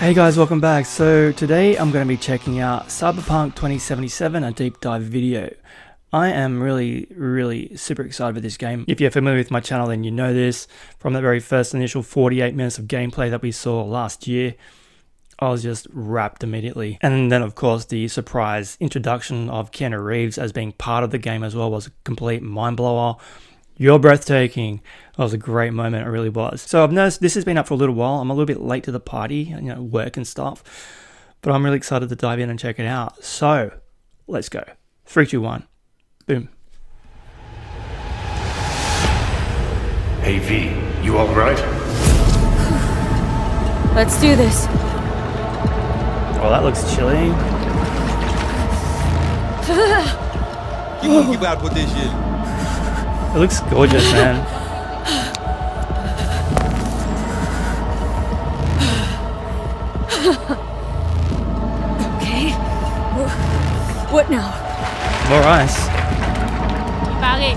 Hey guys, welcome back. So today I'm going to be checking out Cyberpunk 2077, a deep dive video. I am really super excited for this game. If you're familiar with my channel, then you know this. From the very first initial 48 minutes of gameplay that we saw last year, I was just wrapped immediately. And then of course the surprise introduction of Keanu Reeves as being part of the game as well was a complete mind blower. You're breathtaking. That was a great moment, it really was. So I've noticed this has been up for a little while. I'm a little bit late to the party, work and stuff. But I'm really excited to dive in and check it out. So, let's go. 3, 2, 1. Boom. Hey V, you alright? Let's do this. Well, that looks chilly. Keep out with this shit. It looks gorgeous, man. Okay. What now? More ice. Barry.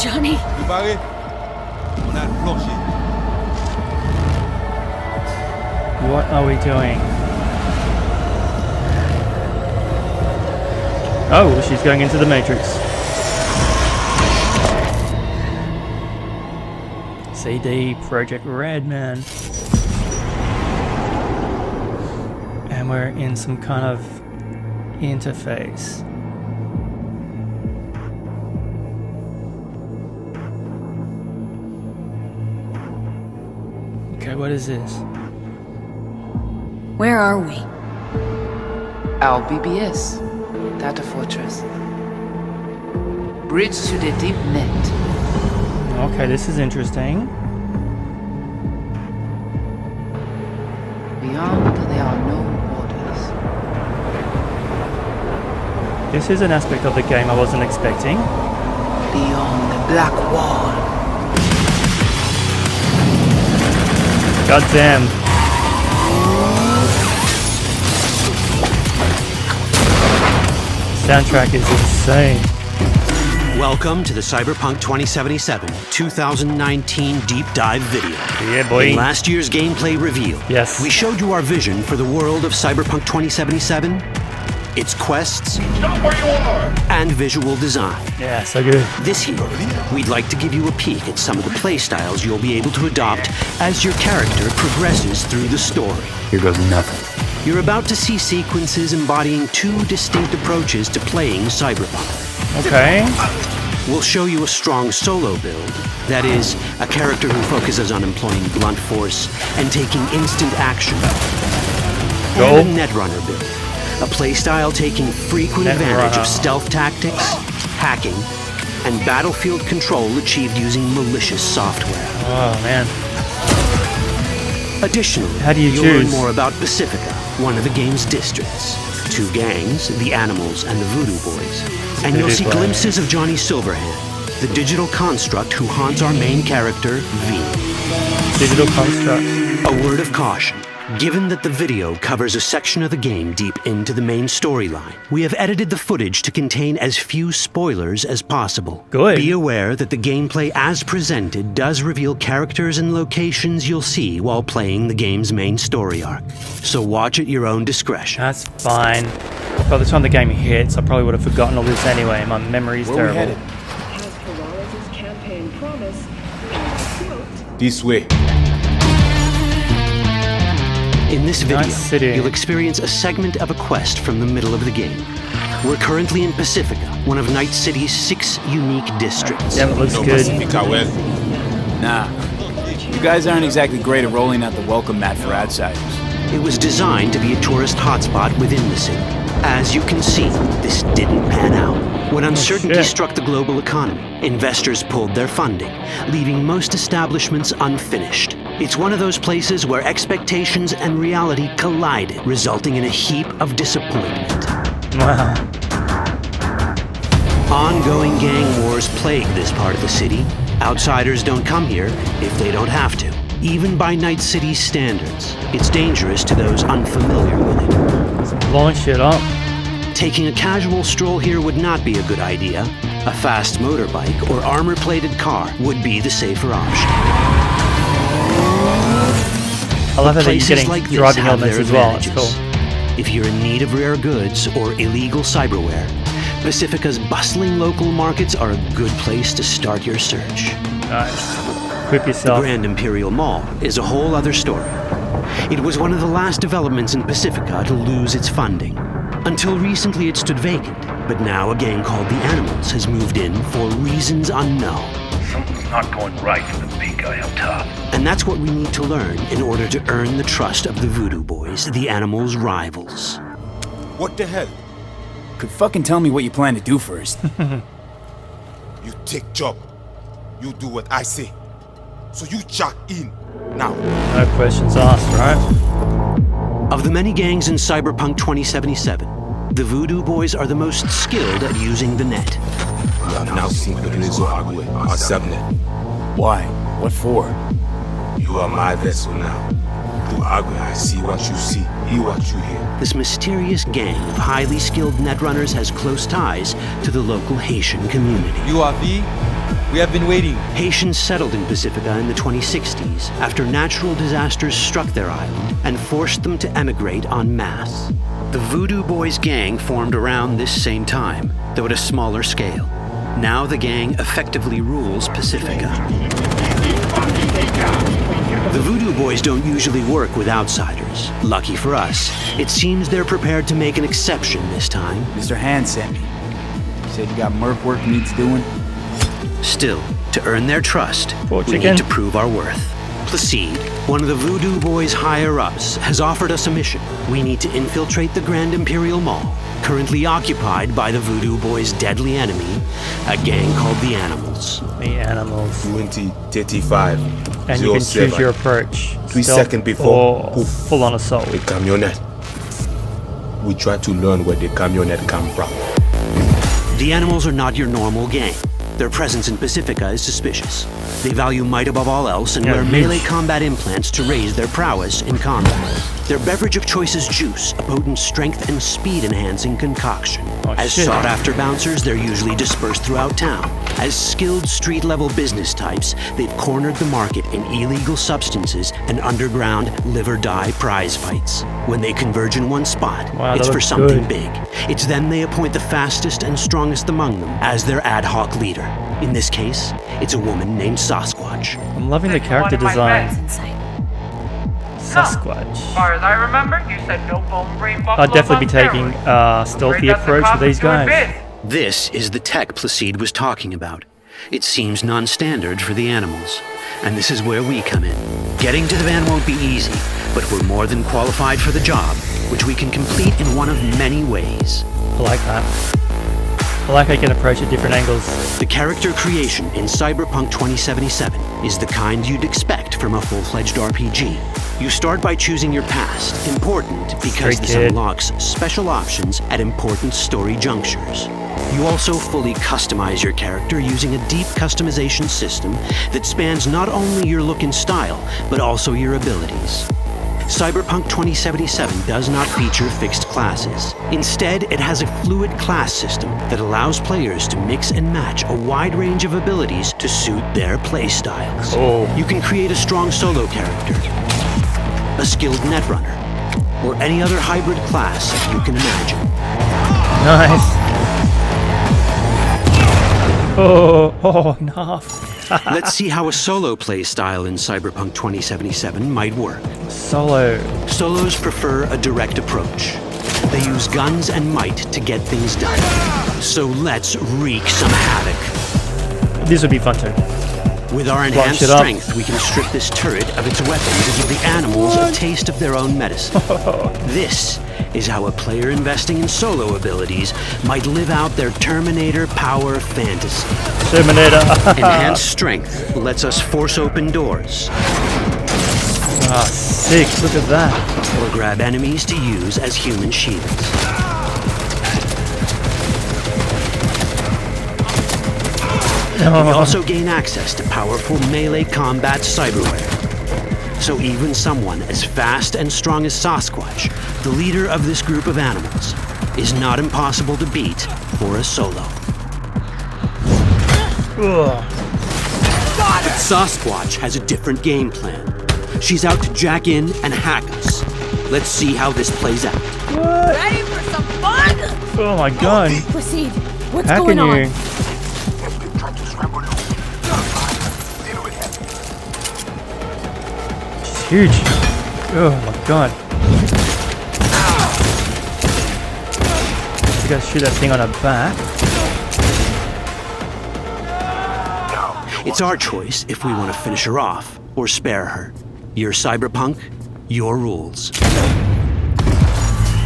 Johnny. You Barry? On that bullshit. What are we doing? Oh, she's going into the Matrix. CD Projekt Red, man. And we're in some kind of interface. Okay, what is this? Where are we? Our BBS, Data Fortress. Bridge to the deep net. Okay, this is interesting. Beyond, there are no borders. This is an aspect of the game I wasn't expecting. Beyond the black wall. God damn. Soundtrack is insane. Welcome to the Cyberpunk 2077 2019 deep dive video. Yeah, boy. In last year's gameplay reveal, yes, we showed you our vision for the world of Cyberpunk 2077, its quests, and visual design. Yeah, so good. This year, we'd like to give you a peek at some of the playstyles you'll be able to adopt as your character progresses through the story. Here goes nothing. You're about to see sequences embodying 2 distinct approaches to playing Cyberpunk. Okay. We'll show you a strong solo build, that is, a character who focuses on employing blunt force and taking instant action. Go. And a Netrunner build, a playstyle taking frequent advantage of stealth tactics, hacking, and battlefield control achieved using malicious software. Oh, man. Additionally, how do you'll choose? learn more about Pacifica, one of the game's districts. 2 gangs, the Animals and the Voodoo Boys. And you'll see glimpses of Johnny Silverhand, the digital construct who haunts our main character, V. Digital construct. A word of caution. Given that the video covers a section of the game deep into the main storyline, we have edited the footage to contain as few spoilers as possible. Good. Be aware that the gameplay as presented does reveal characters and locations you'll see while playing the game's main story arc. So watch at your own discretion. That's fine. By the time the game hits, I probably would have forgotten all this anyway. My memory's terrible. This way. In this video, Nice city. You'll experience a segment of a quest from the middle of the game. We're currently in Pacifica, one of Night City's 6 unique districts. Yeah, it looks good. Pacifica, well. Nah. You guys aren't exactly great at rolling out the welcome mat for outsiders. It was designed to be a tourist hotspot within the city. As you can see, this didn't pan out. When uncertainty shit. struck the global economy, investors pulled their funding, leaving most establishments unfinished. It's one of those places where expectations and reality collided, resulting in a heap of disappointment. Wow. Ongoing gang wars plague this part of the city. Outsiders don't come here if they don't have to. Even by Night City's standards, it's dangerous to those unfamiliar with it. It's blowing shit up. Taking a casual stroll here would not be a good idea. A fast motorbike or armor-plated car would be the safer option. I love how they're Places getting like this driving have elements their as well. It's advantages. cool. If you're in need of rare goods or illegal cyberware, Pacifica's bustling local markets are a good place to start your search. Nice. Equip The yourself. Grand Imperial Mall is a whole other story. It was one of the last developments in Pacifica to lose its funding. Until recently it stood vacant, but now a gang called the Animals has moved in for reasons unknown. Something's not going right for the big guy up top. And that's what we need to learn in order to earn the trust of the Voodoo Boys, the Animals' rivals. What the hell? Could fucking tell me what you plan to do first. You take job. You do what I say. So you jack in now. No questions asked, right? Of the many gangs in Cyberpunk 2077, the Voodoo Boys are the most skilled at using the net. You have now seen Pedrezo Agüe, our subnet. Why? What for? You are my vessel now. Through Agüe, I see what you see, hear what you hear. This mysterious gang of highly skilled netrunners has close ties to the local Haitian community. You are V. We have been waiting. Haitians settled in Pacifica in the 2060s after natural disasters struck their island and forced them to emigrate en masse. The Voodoo Boys gang formed around this same time, though at a smaller scale. Now the gang effectively rules Pacifica. The Voodoo Boys don't usually work with outsiders. Lucky for us, it seems they're prepared to make an exception this time. Mr. Hand sent me. He said you got merc work needs doing. Still, to earn their trust, Poor we chicken. need to prove our worth. Placide, one of the Voodoo Boys' higher-ups, has offered us a mission. We need to infiltrate the Grand Imperial Mall, currently occupied by the Voodoo Boys' deadly enemy, a gang called the Animals. The Animals. 2035. And you can choose your approach. 3 Stealth seconds before, or poof. full-on assault. A camionette. We try to learn where the camionette come from. The Animals are not your normal gang. Their presence in Pacifica is suspicious. They value might above all else and Yeah, wear huge. melee combat implants to raise their prowess in combat. Their beverage of choice is juice, a potent strength and speed-enhancing concoction. Oh, As shit. sought-after bouncers, they're usually dispersed throughout town. As skilled street-level business types, they've cornered the market in illegal substances and underground live-or-die prize fights. When they converge in one spot, Wow, that it's for looks something good. big. It's then they appoint the fastest and strongest among them as their ad hoc leader. In this case, it's a woman named Sasquatch. I'm loving the character design. Sasquatch. As far as I remember, you said no bone brain buffalo. I'd definitely be taking a stealthy approach with these guys. This is the tech Placide was talking about. It seems non-standard for the Animals. And this is where we come in. Getting to the van won't be easy, but we're more than qualified for the job, which we can complete in one of many ways. I like that. I like how you can approach at different angles. The character creation in Cyberpunk 2077 is the kind you'd expect from a full-fledged RPG. You start by choosing your past, important because Straight this kid. unlocks special options at important story junctures. You also fully customize your character using a deep customization system that spans not only your look and style, but also your abilities. Cyberpunk 2077 does not feature fixed classes. Instead, it has a fluid class system that allows players to mix and match a wide range of abilities to suit their playstyles. Oh. You can create a strong solo character, a skilled netrunner, or any other hybrid class you can imagine. Nice. Oh, enough. Let's see how a solo playstyle in Cyberpunk 2077 might work. Solo. Solos prefer a direct approach. They use guns and might to get things done. So let's wreak some havoc. This would be fun too. With our Launch enhanced it up. strength, we can strip this turret of its weapons and give the animals a taste of their own medicine. This is how a player investing in solo abilities might live out their Terminator power fantasy. Terminator. Enhanced strength lets us force open doors Ah, sick. Look at that. or grab enemies to use as human shields. We also gain access to powerful melee combat cyberware. So even someone as fast and strong as Sasquatch, the leader of this group of animals, is not impossible to beat for a solo. But Sasquatch has a different game plan. She's out to jack in and hack us. Let's see how this plays out. Ready for some fun? Oh my god. Proceed. What's How going can on? you? She's huge. Oh my god. You gotta shoot that thing on her back. It's our choice if we want to finish her off or spare her. You're Cyberpunk, your rules.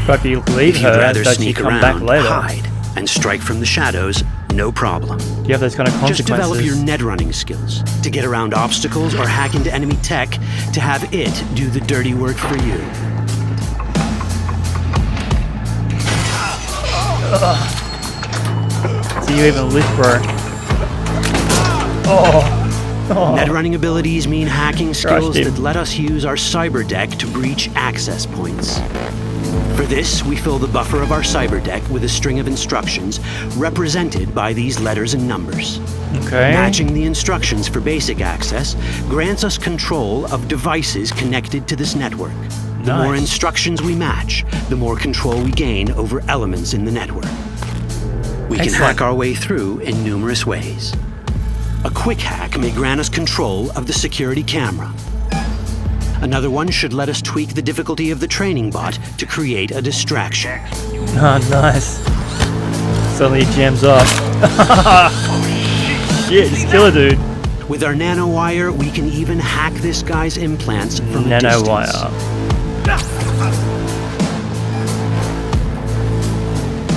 But if you leave If her, you'd rather does she sneak come back around, later? hide, and strike from the shadows, no problem. Do you have those kind of Just consequences? develop your Netrunning skills to get around obstacles or hack into enemy tech to have it do the dirty work for you. Do you even live, bro? Oh. Netrunning abilities mean hacking skills him. that let us use our cyber deck to breach access points. For this, we fill the buffer of our cyber deck with a string of instructions represented by these letters and numbers. Okay. Matching the instructions for basic access grants us control of devices connected to this network. The more Nice. instructions we match, the more control we gain over elements in the network. We can Excellent. hack our way through in numerous ways. A quick hack may grant us control of the security camera. Another one should let us tweak the difficulty of the training bot to create a distraction. Oh, nice. Suddenly it jams off. Shit, just kill a dude. With our nanowire, we can even hack this guy's implants from a distance. Nanowire.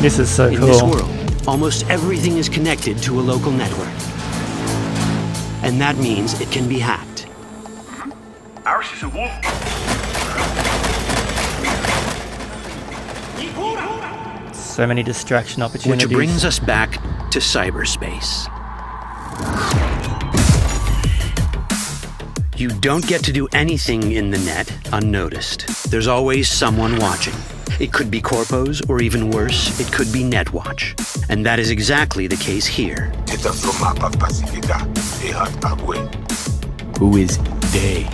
This is so In cool. this world, almost everything is connected to a local network. And that means it can be hacked. Ours is a wolf. So many distraction opportunities. Which brings us back to cyberspace. You don't get to do anything in the net unnoticed. There's always someone watching. It could be corpos, or even worse, it could be Netwatch. And that is exactly the case here. Who is they?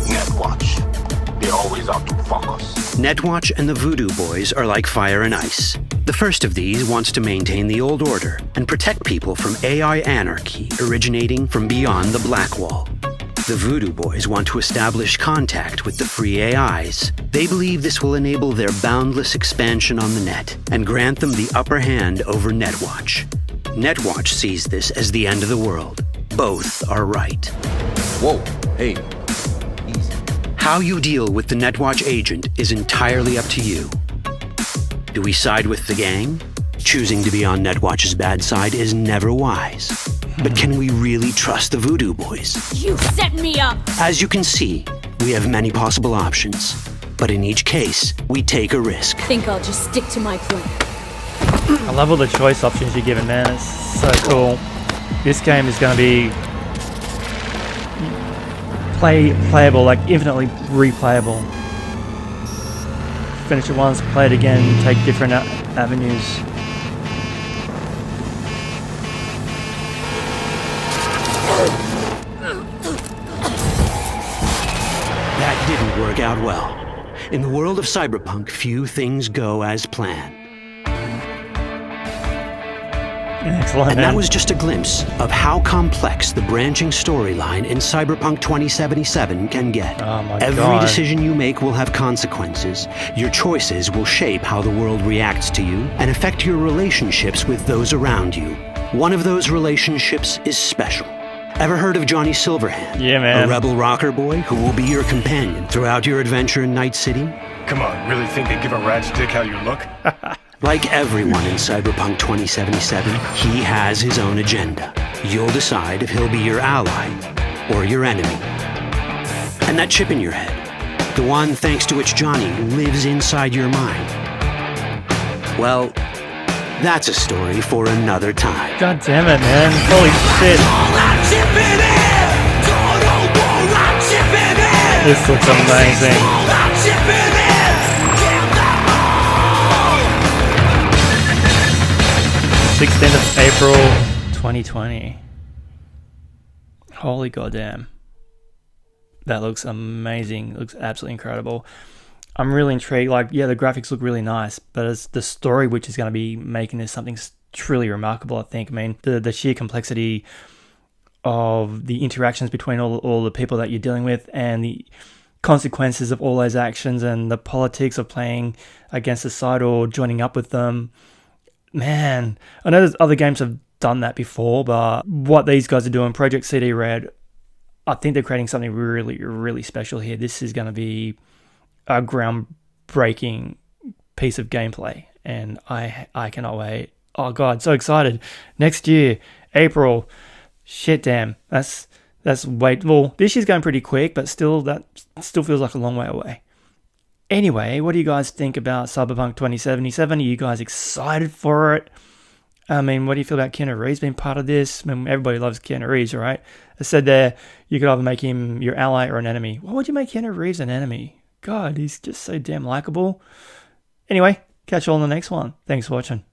Netwatch. They always out to fuck us. Netwatch and the Voodoo Boys are like fire and ice. The first of these wants to maintain the old order and protect people from AI anarchy originating from beyond the Black Wall. The Voodoo Boys want to establish contact with the free AIs. They believe this will enable their boundless expansion on the net and grant them the upper hand over Netwatch. Netwatch sees this as the end of the world. Both are right. Whoa, hey, easy. How you deal with the Netwatch agent is entirely up to you. Do we side with the gang? Choosing to be on Netwatch's bad side is never wise. But can we really trust the Voodoo Boys? You set me up! As you can see, we have many possible options. But in each case, we take a risk. Think I'll just stick to my plan. I love all the choice options you're given, man. It's so cool. This game is going to be playable, like infinitely replayable. Finish it once, play it again, take different avenues. That didn't work out well. In the world of Cyberpunk, few things go as planned. Excellent, And man. that was just a glimpse of how complex the branching storyline in Cyberpunk 2077 can get. Oh my Every God. decision you make will have consequences. Your choices will shape how the world reacts to you and affect your relationships with those around you. One of those relationships is special. Ever heard of Johnny Silverhand? Yeah, man. A rebel rocker boy who will be your companion throughout your adventure in Night City? Come on, really think they give a rat's dick how you look? Like everyone in Cyberpunk 2077, he has his own agenda. You'll decide if he'll be your ally or your enemy. And that chip in your head, the one thanks to which Johnny lives inside your mind. Well, that's a story for another time. God damn it, man. Holy shit. This looks amazing. 16th of April 2020. Holy goddamn. That looks amazing. It looks absolutely incredible. I'm really intrigued. Like, yeah, the graphics look really nice, but it's the story which is going to be making this something truly remarkable, I think. I mean, the sheer complexity of the interactions between all the people that you're dealing with, and the consequences of all those actions, and the politics of playing against the side or joining up with them. Man, I know there's other games have done that before, but what these guys are doing, Project CD Red, I think they're creating something really, really special here. This is going to be a groundbreaking piece of gameplay, and I cannot wait. Oh god, so excited. Next year, April. Shit damn. That's wait. Well, this year's going pretty quick, but still, that still feels like a long way away. Anyway, what do you guys think about Cyberpunk 2077? Are you guys excited for it? I mean, what do you feel about Keanu Reeves being part of this? I mean, everybody loves Keanu Reeves, right? I said there, you could either make him your ally or an enemy. Why would you make Keanu Reeves an enemy? God, he's just so damn likable. Anyway, catch you all in the next one. Thanks for watching.